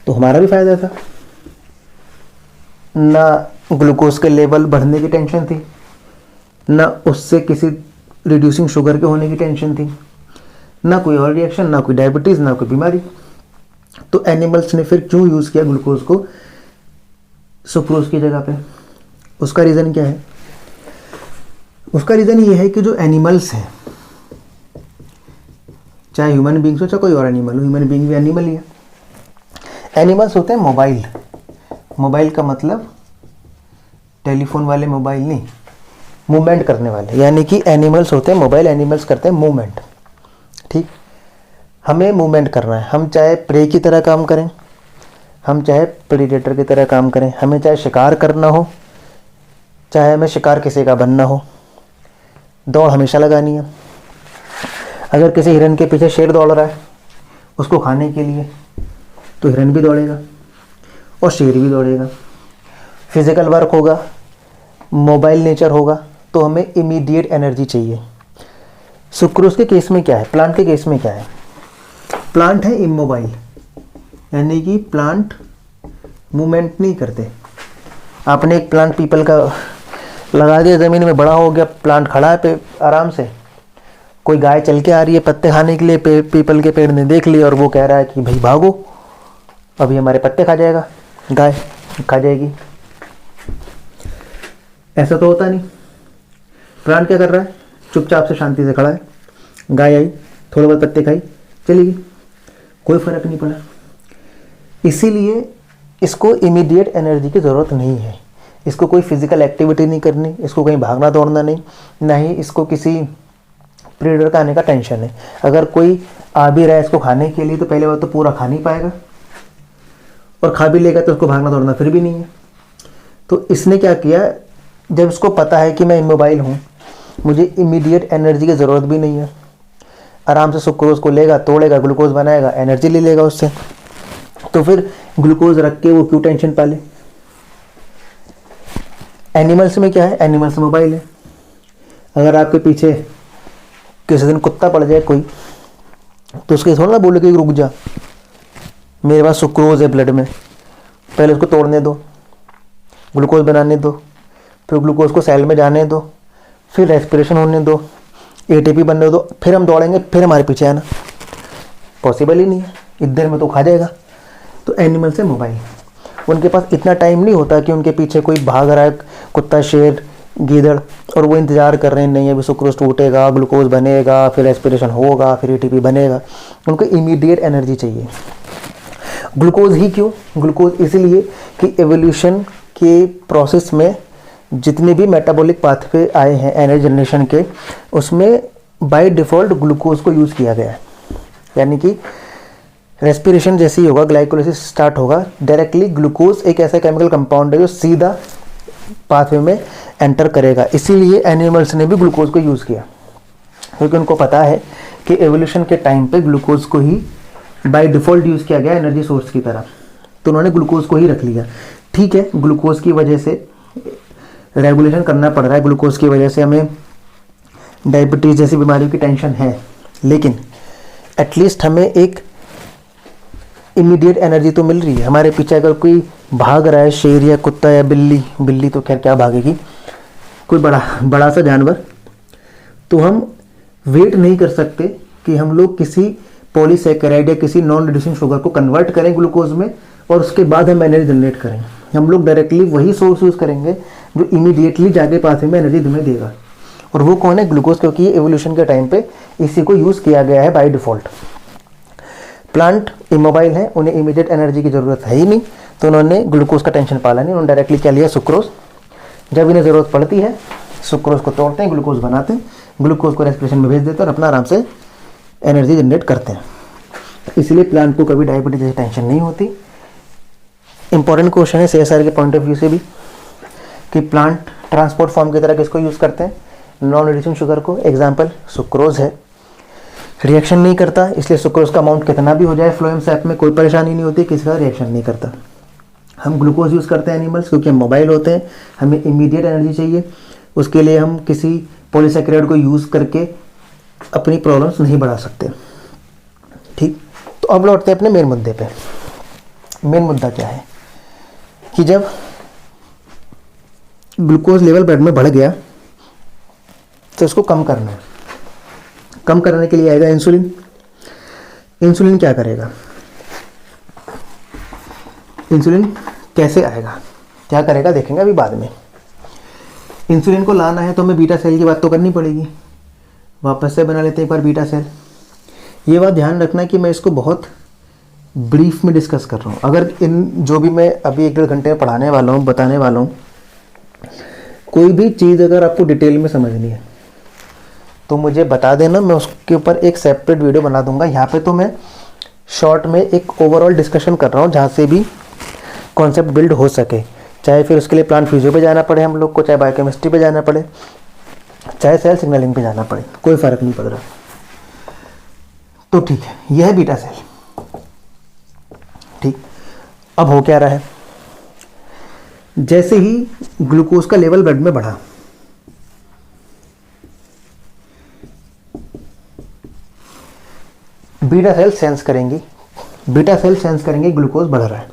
तो हमारा भी फायदा था, ना ग्लूकोज के लेवल बढ़ने की टेंशन थी, ना उससे किसी रिड्यूसिंग शुगर के होने की टेंशन थी, ना कोई और रिएक्शन, ना कोई डायबिटीज़, ना कोई बीमारी। तो एनिमल्स ने फिर क्यों यूज़ किया ग्लूकोज को सुक्रोज की जगह पे? उसका रीज़न क्या है? उसका रीज़न ये है कि जो एनिमल्स हैं, चाहे ह्यूमन बींग्स हो चाहे कोई और एनिमल हो, ह्यूमन बींग भी एनिमल ही है। एनिमल्स होते हैं मोबाइल। मोबाइल का मतलब टेलीफोन वाले मोबाइल नहीं, मूवमेंट करने वाले, यानी कि एनिमल्स होते हैं मोबाइल, एनिमल्स करते हैं मूवमेंट। ठीक, हमें मूवमेंट करना है, हम चाहे प्रे की तरह काम करें, हम चाहे प्रीडेटर की तरह काम करें, हमें चाहे शिकार करना हो, चाहे हमें शिकार किसी का बनना हो, दौड़ हमेशा लगानी है। अगर किसी हिरन के पीछे शेर दौड़ रहा है उसको खाने के लिए, तो हिरन भी दौड़ेगा और शेर भी दौड़ेगा। फिजिकल वर्क होगा, मोबाइल नेचर होगा, तो हमें इमीडिएट एनर्जी चाहिए। सुक्रोज के केस में क्या है, प्लांट के केस में क्या है? प्लांट है इमोबाइल, यानी कि प्लांट मूवमेंट नहीं करते। आपने एक प्लांट पीपल का लगा दिया, ज़मीन में बड़ा हो गया, प्लांट खड़ा है पे आराम से, कोई गाय चल के आ रही है पत्ते खाने के लिए, पीपल के पेड़ ने देख लिया और वो कह रहा है कि भाई भागो, अभी हमारे पत्ते खा जाएगा, गाय खा जाएगी। ऐसा तो होता नहीं। प्लांट क्या कर रहा है? चुपचाप से शांति से खड़ा है, गाय आई, थोड़े बहुत पत्ते खाई, चली गई, कोई फर्क नहीं पड़ा। इसीलिए इसको इमीडिएट एनर्जी की ज़रूरत नहीं है, इसको कोई फिजिकल एक्टिविटी नहीं करनी, इसको कहीं भागना दौड़ना नहीं, ना ही इसको किसी प्रेडेटर का आने का टेंशन है। अगर कोई आ भी रहा है इसको खाने के लिए तो पहले बात तो पूरा खा नहीं पाएगा, और खा भी लेगा तो उसको भागना दौड़ना फिर भी नहीं है। तो इसने क्या किया, जब इसको पता है कि मैं इमोबाइल हूँ, मुझे इमीडिएट एनर्जी की ज़रूरत भी नहीं है, आराम से सुक्रोज को लेगा, तोड़ेगा, ग्लूकोज बनाएगा, एनर्जी ले लेगा उससे, तो फिर ग्लूकोज रख के वो क्यों टेंशन पाले? एनिमल्स में क्या है? एनिमल्स मोबाइल है। अगर आपके पीछे किसी दिन कुत्ता पड़ जाए कोई, तो उसके थोड़ा ना बोले कि रुक जा, मेरे पास सुक्रोज है ब्लड में, पहले उसको तोड़ने दो, ग्लूकोज बनाने दो, फिर ग्लूकोज को सेल में जाने दो, फिर रेस्पिरेशन होने दो, एटीपी बनने दो, फिर हम दौड़ेंगे, फिर हमारे पीछे आना। पॉसिबल ही नहीं है, इतनी देर में तो खा जाएगा। तो एनिमल से मोबाइल, उनके पास इतना टाइम नहीं होता कि उनके पीछे कोई भाग रहा है, कुत्ता, शेर, गीदड़, और वो इंतज़ार कर रहे हैं नहीं अभी सुक्रोज टूटेगा, ग्लूकोज बनेगा, फिर रेस्पिरेशन होगा, फिर एटीपी बनेगा। उनको इमीडिएट एनर्जी चाहिए। ग्लूकोज ही क्यों? ग्लूकोज इसलिए कि एवोल्यूशन के प्रोसेस में जितने भी मेटाबॉलिक पाथवे आए हैं एनर्जी जनरेशन के, उसमें बाय डिफ़ॉल्ट ग्लूकोज को यूज़ किया गया है। यानी कि रेस्पिरेशन जैसे ही होगा, ग्लाइकोलाइसिस स्टार्ट होगा, डायरेक्टली ग्लूकोज एक ऐसा केमिकल कंपाउंड है जो सीधा पाथवे में एंटर करेगा। इसीलिए एनिमल्स ने भी ग्लूकोज को यूज़ किया, क्योंकि उनको पता है कि एवोल्यूशन के टाइम पे ग्लूकोज को ही बाय डिफ़ॉल्ट यूज़ किया गया एनर्जी सोर्स की तरह, तो उन्होंने ग्लूकोज को ही रख लिया। ठीक है, ग्लूकोज की वजह से रेगुलेशन करना पड़ रहा है, ग्लूकोज की वजह से हमें डायबिटीज़ जैसी बीमारियों की टेंशन है, लेकिन एटलीस्ट हमें एक इमीडिएट एनर्जी तो मिल रही है। हमारे पीछे अगर कोई भाग रहा है, शेर या कुत्ता या बिल्ली, बिल्ली तो खैर क्या भागेगी, कोई बड़ा सा जानवर, तो हम वेट नहीं कर सकते कि हम लोग किसी पॉलीसैकेराइड या किसी नॉन रिड्यूसिंग शुगर को कन्वर्ट करें ग्लूकोज में और उसके बाद हम एनर्जी जनरेट करें। हम लोग डायरेक्टली वही सोर्स यूज़ करेंगे जो इमीडिएटली जाके पास में एनर्जी तुम्हें देगा, और वो कौन है? ग्लूकोज, क्योंकि एवोल्यूशन के टाइम पे इसी को यूज़ किया गया है बाय डिफ़ॉल्ट। प्लांट इमोबाइल है, उन्हें इमीडिएट एनर्जी की ज़रूरत है ही नहीं, तो उन्होंने ग्लूकोज का टेंशन पाला नहीं, उन्होंने डायरेक्टली क्या लिया? सुक्रोज। जब इन्हें ज़रूरत पड़ती है सुक्रोज को तोड़ते हैं, ग्लूकोज बनाते हैं, ग्लूकोज को रेस्पिरेशन में भेज देते हैं और अपना आराम से एनर्जी जनरेट करते हैं। इसलिए प्लांट को कभी डायबिटीज जैसी टेंशन नहीं होती। इंपॉर्टेंट क्वेश्चन है CSR के पॉइंट ऑफ व्यू से भी कि प्लांट ट्रांसपोर्ट फॉर्म की तरह किसको यूज़ करते हैं? नॉन रिड्यूसिंग शुगर को। एग्जाम्पल सुक्रोज है, रिएक्शन नहीं करता, इसलिए सुक्रोज का अमाउंट कितना भी हो जाए फ्लोएम सैप में कोई परेशानी नहीं होती, किसी का रिएक्शन नहीं करता। हम ग्लूकोज यूज़ करते हैं एनिमल्स, क्योंकि हम मोबाइल होते हैं, हमें इमीडिएट एनर्जी चाहिए, उसके लिए हम किसी पॉलीसैकेराइड को यूज़ करके अपनी प्रॉब्लम्स नहीं बढ़ा सकते। ठीक, तो अब लौटते हैं अपने मेन मुद्दे पे। मेन मुद्दा क्या है कि जब ग्लूकोज लेवल ब्लड में बढ़ गया तो उसको कम करना है। कम करने के लिए आएगा इंसुलिन। इंसुलिन क्या करेगा? इंसुलिन कैसे आएगा, क्या करेगा, देखेंगे अभी बाद में। इंसुलिन को लाना है तो हमें बीटा सेल की बात तो करनी पड़ेगी। वापस से बना लेते हैं एक बार बीटा सेल। ये बात ध्यान रखना कि मैं इसको बहुत ब्रीफ में डिस्कस कर रहा हूँ। अगर इन जो भी मैं अभी 1-1.5 घंटे में पढ़ाने वाला हूँ, बताने वाला हूँ, कोई भी चीज़ अगर आपको डिटेल में समझनी है तो मुझे बता देना, मैं उसके ऊपर एक सेपरेट वीडियो बना दूंगा। यहाँ पे तो मैं शॉर्ट में एक ओवरऑल डिस्कशन कर रहा हूँ जहाँ से भी कॉन्सेप्ट बिल्ड हो सके, चाहे फिर उसके लिए प्लांट फिजियो पे जाना पड़े हम लोग को, चाहे बायोकेमिस्ट्री पे जाना पड़े, चाहे सेल सिग्नलिंग पे जाना पड़े, कोई फ़र्क नहीं पड़ रहा। तो ठीक है, यह है बीटा सेल। ठीक, अब हो क्या रहा है? जैसे ही ग्लूकोज का लेवल ब्लड में बढ़ा, बीटा सेल सेंस करेंगी, बीटा सेल सेंस करेंगे ग्लूकोज बढ़ रहा है।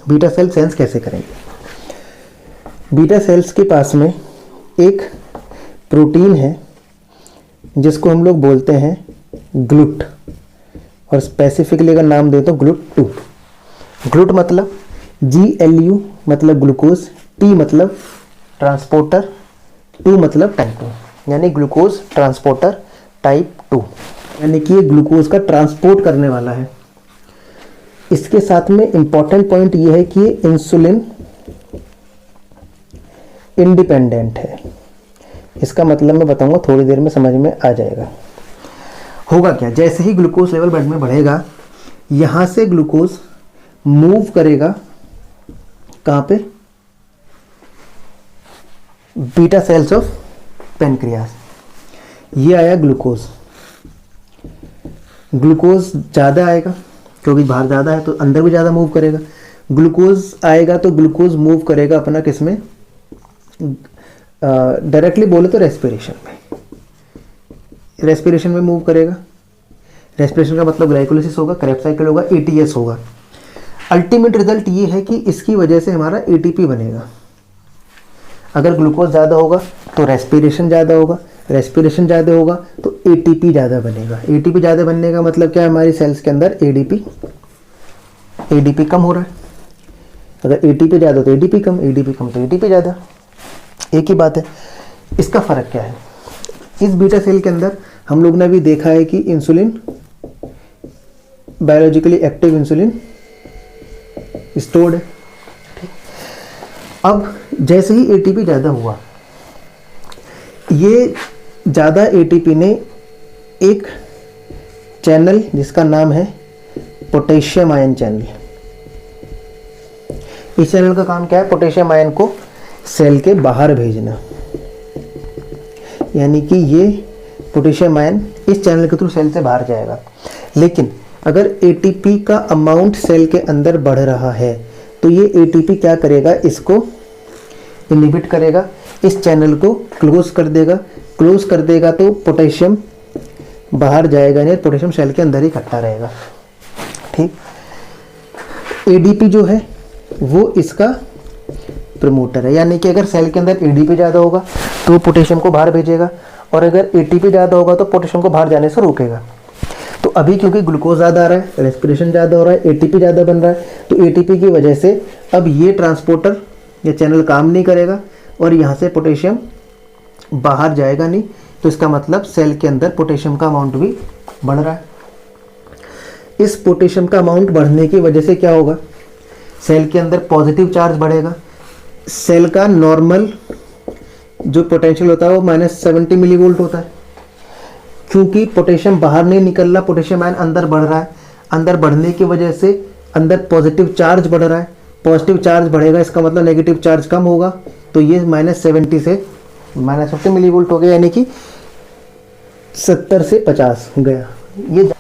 बीटा सेल सेंस कैसे करेंगे? बीटा सेल्स के पास में एक प्रोटीन है जिसको हम लोग बोलते हैं ग्लूट, और स्पेसिफिकली अगर नाम दे तो GLUT2। ग्लूट मतलब GLU मतलब ग्लूकोज, T मतलब ट्रांसपोर्टर, 2 मतलब टाइप 2, यानी ग्लूकोज ट्रांसपोर्टर टाइप 2, यानी कि ये ग्लूकोज का ट्रांसपोर्ट करने वाला है। इसके साथ में इंपॉर्टेंट पॉइंट ये है कि ये इंसुलिन इंडिपेंडेंट है। इसका मतलब मैं बताऊंगा थोड़ी देर में, समझ में आ जाएगा। होगा क्या? जैसे ही ग्लूकोज लेवल ब्लड में बढ़ेगा, यहां से ग्लूकोज मूव करेगा कहां पे? Beta cells of pancreas. ये आया ग्लूकोज। ग्लूकोज ज़्यादा आएगा क्योंकि बाहर ज़्यादा है, तो अंदर भी ज़्यादा मूव करेगा। ग्लूकोज आएगा तो ग्लूकोज मूव करेगा अपना किस में? डायरेक्टली बोले तो रेस्पिरेशन में। रेस्पिरेशन में मूव करेगा। रेस्पिरेशन का मतलब ग्लाइकोलिसिस होगा, क्रेब्स साइकिल होगा, ATS होगा। अल्टीमेट रिजल्ट ये है कि इसकी वजह से हमारा ATP बनेगा। अगर ग्लूकोज ज़्यादा होगा तो रेस्पिरेशन ज़्यादा होगा, रेस्पिरेशन ज़्यादा होगा तो ATP ज़्यादा बनेगा। ATP ज़्यादा बनने का मतलब क्या है? हमारी सेल्स के अंदर ADP कम हो रहा है। अगर ATP ज़्यादा तो ADP कम, ADP कम तो ATP ज़्यादा, एक ही बात है। इसका फ़र्क क्या है? इस बीटा सेल के अंदर हम लोग ने भी देखा है कि insulin, biologically active insulin stored है। अब जैसे ही ATP ज़्यादा हुआ, ये ज़्यादा ATP ने एक चैनल जिसका नाम है पोटेशियम आयन चैनल। इस चैनल का काम क्या है? पोटेशियम आयन को सेल के बाहर भेजना, यानी कि ये पोटेशियम आयन इस चैनल के थ्रू सेल से बाहर जाएगा। लेकिन अगर ATP का अमाउंट सेल के अंदर बढ़ रहा है तो ये ATP क्या करेगा? इसको इनहिबिट करेगा, इस चैनल को क्लोज कर देगा। क्लोज कर देगा तो पोटेशियम बाहर जाएगा नहीं, पोटेशियम सेल के अंदर ही इकट्ठा रहेगा। ठीक, एडीपी जो है वो इसका प्रमोटर है, यानी कि अगर सेल के अंदर एडीपी ज़्यादा होगा तो पोटेशियम को बाहर भेजेगा, और अगर एटीपी ज़्यादा होगा तो पोटेशियम को बाहर जाने से रोकेगा। तो अभी क्योंकि ग्लूकोज ज़्यादा आ रहा है, रेस्पिरेशन ज़्यादा हो रहा है, एटीपी ज़्यादा बन रहा है, तो एटीपी की वजह से अब ये ट्रांसपोर्टर या चैनल काम नहीं करेगा और यहाँ से पोटेशियम बाहर जाएगा नहीं। तो इसका मतलब सेल के अंदर पोटेशियम का अमाउंट भी बढ़ रहा है। इस पोटेशियम का अमाउंट बढ़ने की वजह से क्या होगा, सेल के अंदर पॉजिटिव चार्ज बढ़ेगा। सेल का नॉर्मल जो पोटेंशियल होता है वो -70 मिलीवोल्ट होता है। क्योंकि पोटेशियम बाहर नहीं निकल रहा, पोटेशियम आयन अंदर बढ़ रहा है, अंदर बढ़ने की वजह से अंदर पॉजिटिव चार्ज बढ़ रहा है। पॉजिटिव चार्ज बढ़ेगा, इसका मतलब नेगेटिव चार्ज कम होगा, तो ये -70 से -50 मिलीवोल्ट हो गया, यानी कि 70 से 50 गया ये।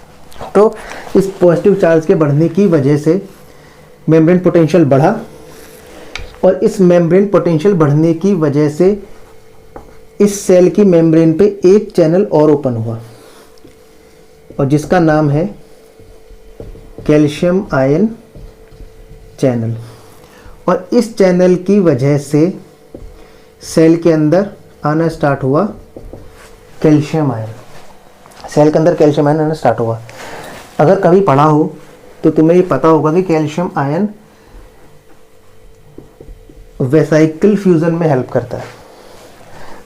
तो इस पॉजिटिव चार्ज के बढ़ने की वजह से मेम्ब्रेन पोटेंशियल बढ़ा, और इस मेम्ब्रेन पोटेंशियल बढ़ने की वजह से इस सेल की मेम्ब्रेन पे एक चैनल और ओपन हुआ, और जिसका नाम है कैल्शियम आयन चैनल। और इस चैनल की वजह से सेल के अंदर आना स्टार्ट हुआ कैल्शियम आयन। सेल के अंदर कैल्शियम आयन आना स्टार्ट हुआ। अगर कभी पढ़ा हो तो तुम्हें ये पता होगा कि कैल्शियम आयन वेसाइकल फ्यूजन में हेल्प करता है।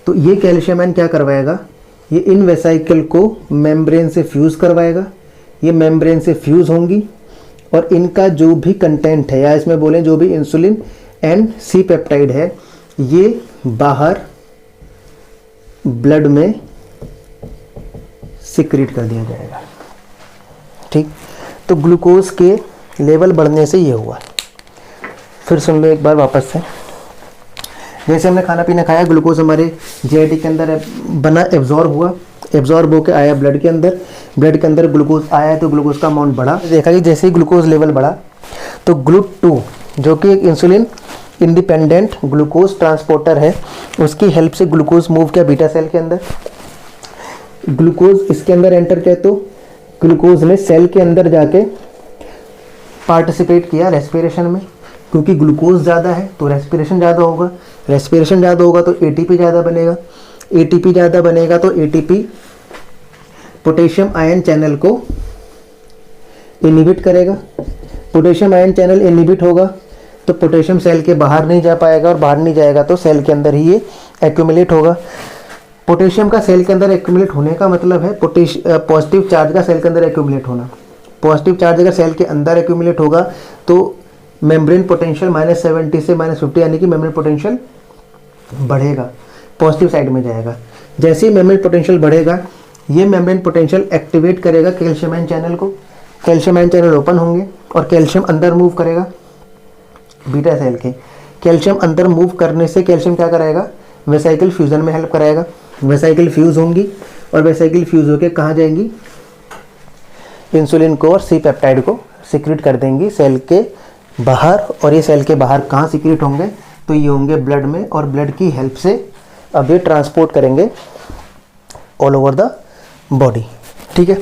तो ये कैल्शियम आयन क्या करवाएगा, ये इन वेसाइकल को मेम्ब्रेन से फ्यूज़ करवाएगा। ये मेम्ब्रेन से फ्यूज़ होंगी और इनका जो भी कंटेंट है, या इसमें बोलें जो भी इंसुलिन एंड सी पेप्टाइड है, ये बाहर ब्लड में सिक्रीट कर दिया जाएगा। ठीक, तो ग्लूकोज के लेवल बढ़ने से ये हुआ। फिर सुन लो एक बार वापस से। जैसे हमने खाना पीना खाया, ग्लूकोज हमारे जीआईटी के अंदर बना, एब्जॉर्ब हुआ, एब्जॉर्ब होकर आया ब्लड के अंदर। ब्लड के अंदर ग्लूकोज आया तो ग्लूकोज का अमाउंट बढ़ा। देखा कि जैसे ही ग्लूकोज लेवल बढ़ा तो GLUT2 जो कि एक इंसुलिन इंडिपेंडेंट ग्लूकोज ट्रांसपोर्टर है, उसकी हेल्प से ग्लूकोज मूव किया बीटा सेल के अंदर। ग्लूकोज इसके अंदर एंटर किया तो ग्लूकोज ने सेल के अंदर जाके पार्टिसिपेट किया रेस्पिरेशन में। क्योंकि ग्लूकोज ज़्यादा है तो रेस्पिरेशन ज़्यादा होगा, रेस्पिरेशन ज़्यादा होगा तो एटीपी ज़्यादा बनेगा, एटीपी ज़्यादा बनेगा तो एटीपी पोटेशियम आयन चैनल को इनहिबिट करेगा। पोटेशियम आयन चैनल इनहिबिट होगा तो पोटेशियम सेल के बाहर नहीं जा पाएगा, और बाहर नहीं जाएगा तो सेल के अंदर ही ये एक्यूमुलेट होगा। पोटेशियम का सेल के अंदर एक्यूमुलेट होने का मतलब है पॉजिटिव चार्ज का सेल के अंदर एक्यूमुलेट होना। पॉजिटिव चार्ज अगर सेल के अंदर एक्यूमुलेट होगा तो मेम्ब्रेन पोटेंशियल -70 से -50, यानी कि मेम्ब्रेन पोटेंशियल बढ़ेगा, पॉजिटिव साइड में जाएगा। जैसे ही मेम्ब्रेन पोटेंशियल बढ़ेगा, ये मेम्ब्रेन पोटेंशियल एक्टिवेट करेगा कैल्शियम आयन चैनल को। कैल्शियम आयन चैनल ओपन होंगे और कैल्शियम अंदर मूव करेगा बीटा सेल के। कैल्शियम अंदर मूव करने से कैल्शियम क्या कराएगा, वेसाइकल फ्यूजन में हेल्प कराएगा। वेसाइकल फ्यूज होंगी और वेसाइकल फ्यूज होकर कहाँ जाएंगी, इंसुलिन को और सी पेप्टाइड को सिक्रीट कर देंगी सेल के बाहर। और ये सेल के बाहर कहाँ सिक्रीट होंगे, तो ये होंगे ब्लड में, और ब्लड की हेल्प से अब ये ट्रांसपोर्ट करेंगे ऑल ओवर द बॉडी। ठीक है।